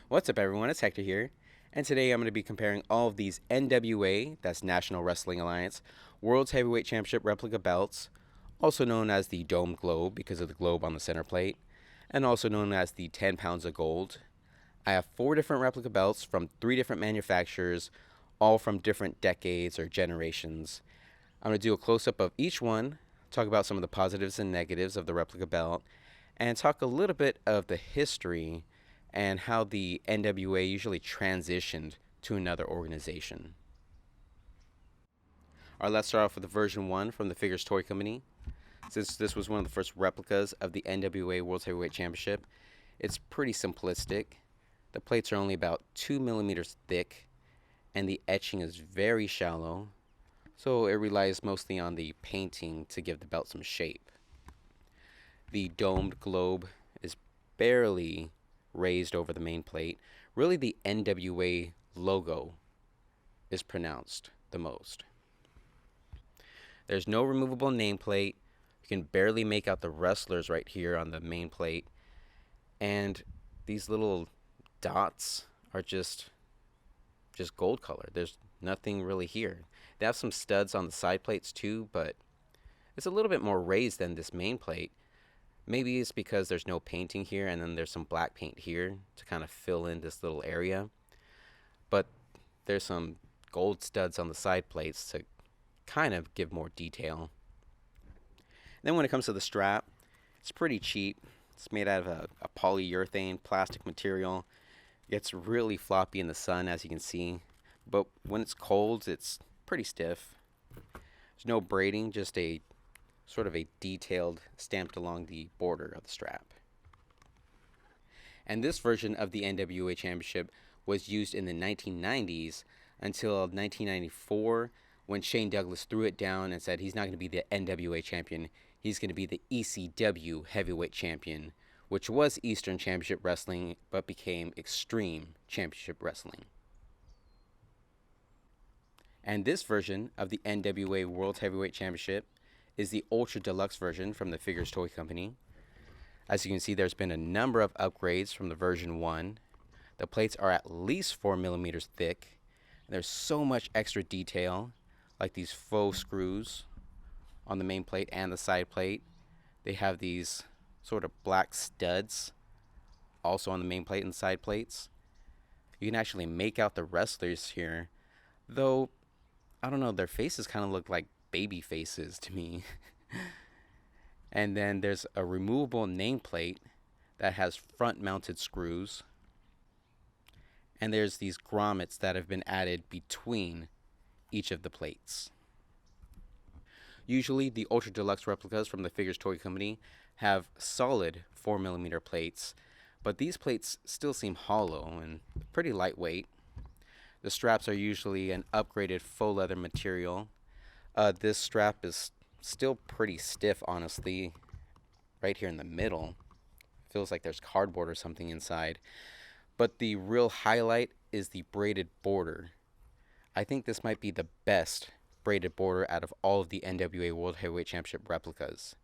What's up, everyone? It's Hector here, and today I'm going to be comparing all of these NWA, that's National Wrestling Alliance, World's Heavyweight Championship replica belts, also known as the Domed Globe because of the globe on the center plate, and also known as the 10 pounds of gold. I have 4 different replica belts from 3 different manufacturers, all from different decades or generations. I'm going to do a close-up of each one, talk about some of the positives and negatives of the replica belt, and talk a little bit of the history and how the NWA usually transitioned to another organization. Alright, let's start off with the version 1 from the Figures Toy Company. Since this was one of the first replicas of the NWA World Heavyweight Championship, it's pretty simplistic. The plates are only about 2 millimeters thick, and the etching is very shallow, so it relies mostly on the painting to give the belt some shape. The domed globe is barely raised over the main plate. Really, the NWA logo is pronounced the most. There's no removable nameplate. You can barely make out the wrestlers right here on the main plate. And these little dots are just gold color. There's nothing really here. They have some studs on the side plates too, but it's a little bit more raised than this main plate. Maybe it's because there's no painting here and then there's some black paint here to kind of fill in this little area. But there's some gold studs on the side plates to kind of give more detail. Then when it comes to the strap, it's pretty cheap. It's made out of a polyurethane plastic material. It gets really floppy in the sun, as you can see. But when it's cold, it's pretty stiff. There's no braiding, just a sort of a detailed stamped along the border of the strap. And this version of the NWA Championship was used in the 1990s until 1994 when Shane Douglas threw it down and said he's not going to be the NWA champion, he's going to be the ECW Heavyweight Champion, which was Eastern Championship Wrestling but became Extreme Championship Wrestling. And this version of the NWA World Heavyweight Championship is the Ultra Deluxe version from the Figures Toy Company. As you can see, there's been a number of upgrades from the version 1. The plates are at least 4 millimeters thick. And there's so much extra detail, like these faux screws on the main plate and the side plate. They have these sort of black studs also on the main plate and side plates. You can actually make out the wrestlers here, though I don't know, their faces kind of look like baby faces to me. And then there's a removable nameplate that has front mounted screws. And there's these grommets that have been added between each of the plates. Usually the Ultra Deluxe replicas from the Figures Toy Company have solid 4mm plates, but these plates still seem hollow and pretty lightweight. The straps are usually an upgraded faux leather material. This strap is still pretty stiff, honestly. Right here in the middle. Feels like there's cardboard or something inside. But the real highlight is the braided border. I think this might be the best braided border out of all of the NWA World Heavyweight Championship replicas.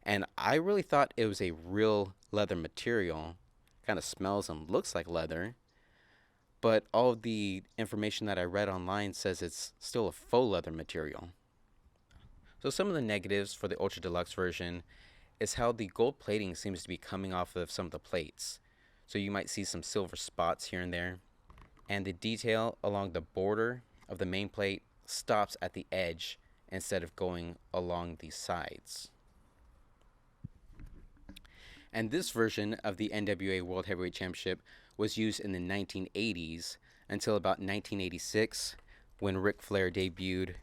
And I really thought it was a real leather material. Kind of smells and looks like leather. But all of the information that I read online says it's still a faux leather material. So some of the negatives for the Ultra Deluxe version is how the gold plating seems to be coming off of some of the plates. So you might see some silver spots here and there. And the detail along the border of the main plate stops at the edge instead of going along the sides. And this version of the NWA World Heavyweight Championship was used in the 1980s until about 1986 when Ric Flair debuted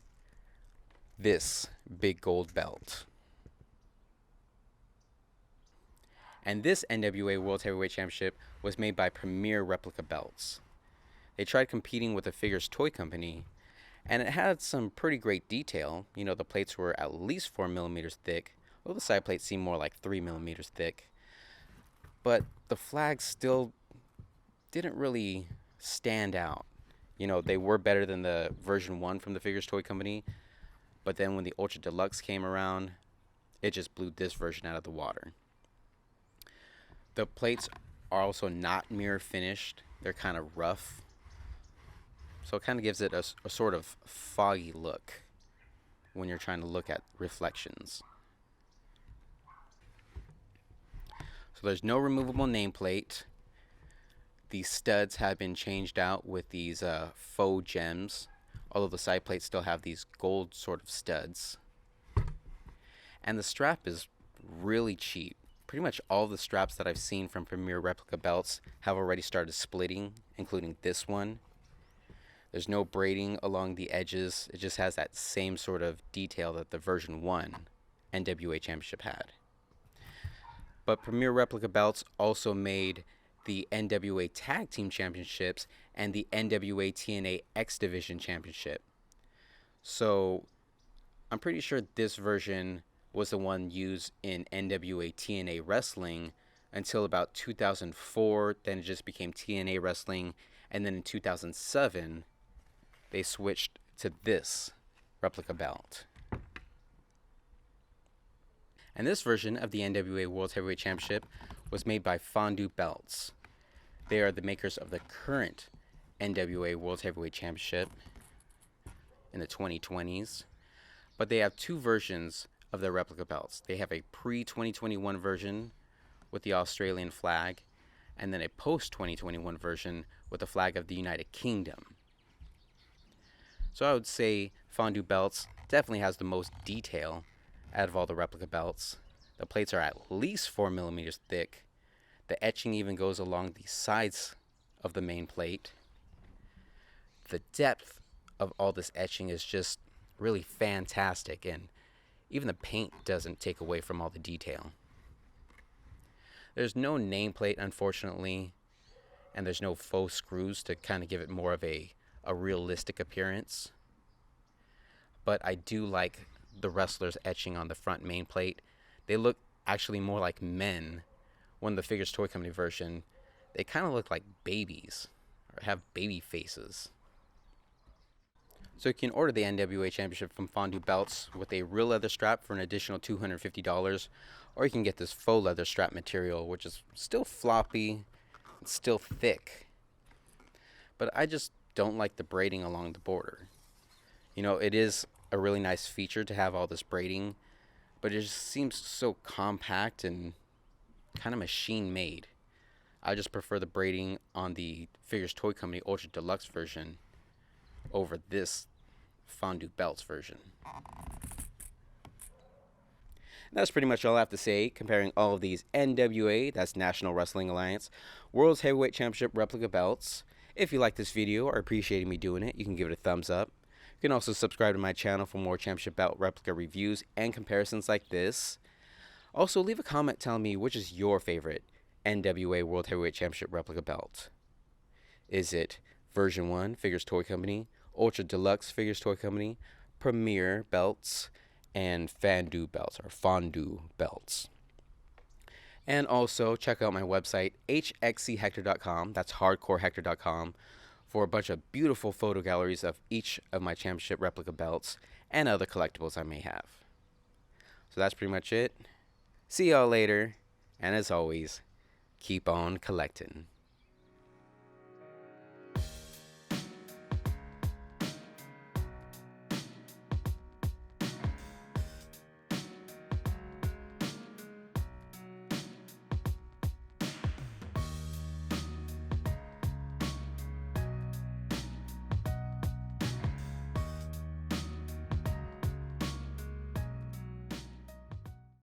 this big gold belt. And this NWA World Heavyweight Championship was made by Premier Replica Belts. They tried competing with the Figures Toy Company, and it had some pretty great detail. You know, the plates were at least 4 millimeters thick, while the side plates seemed more like 3 millimeters thick. But the flags still didn't really stand out. You know, they were better than the version 1 from the Figures Toy Company, but then when the Ultra Deluxe came around, it just blew this version out of the water. The plates are also not mirror finished. They're kind of rough, so it kind of gives it a sort of foggy look when you're trying to look at reflections. So there's no removable nameplate. These studs have been changed out with these faux gems, although the side plates still have these gold sort of studs. And the strap is really cheap. Pretty much all the straps that I've seen from Premier Replica Belts have already started splitting, including this one. There's no braiding along the edges. It just has that same sort of detail that the version 1 NWA Championship had. But Premier Replica Belts also made the NWA Tag Team Championships and the NWA TNA X Division Championship. So I'm pretty sure this version was the one used in NWA TNA Wrestling until about 2004. Then it just became TNA Wrestling. And then in 2007, they switched to this replica belt. And this version of the NWA World Heavyweight Championship was made by Fandu Belts. They are the makers of the current NWA World Heavyweight Championship in the 2020s. But they have two versions of their replica belts. They have a pre-2021 version with the Australian flag, and then a post-2021 version with the flag of the United Kingdom. So I would say Fandu Belts definitely has the most detail out of all the replica belts. The plates are at least 4 millimeters thick. The etching even goes along the sides of the main plate. The depth of all this etching is just really fantastic, and even the paint doesn't take away from all the detail. There's no nameplate, unfortunately, and there's no faux screws to kind of give it more of a realistic appearance. But I do like the wrestlers etching on the front main plate. They look actually more like men. When the Figures Toy Company version, they kind of look like babies, or have baby faces. So you can order the NWA Championship from Fandu Belts with a real leather strap for an additional $250, or you can get this faux leather strap material, which is still floppy, it's still thick. But I just don't like the braiding along the border. You know, it is a really nice feature to have all this braiding, but it just seems so compact and kind of machine made. I just prefer the braiding on the Figures Toy Company Ultra Deluxe version over this Fandu Belts version. That's pretty much all I have to say comparing all of these NWA, that's National Wrestling Alliance, World's Heavyweight Championship replica belts. If you like this video or appreciated me doing it, you can give it a thumbs up. You can also subscribe to my channel for more championship belt replica reviews and comparisons like this. Also, leave a comment telling me which is your favorite NWA World Heavyweight Championship replica belt. Is it version 1, Figures Toy Company, Ultra Deluxe Figures Toy Company, Premier Belts, and Fandu Belts, or Fandu Belts? And also, check out my website, hxchector.com, that's hardcorehector.com, for a bunch of beautiful photo galleries of each of my championship replica belts and other collectibles I may have. So that's pretty much it. See y'all later, and as always, keep on collecting.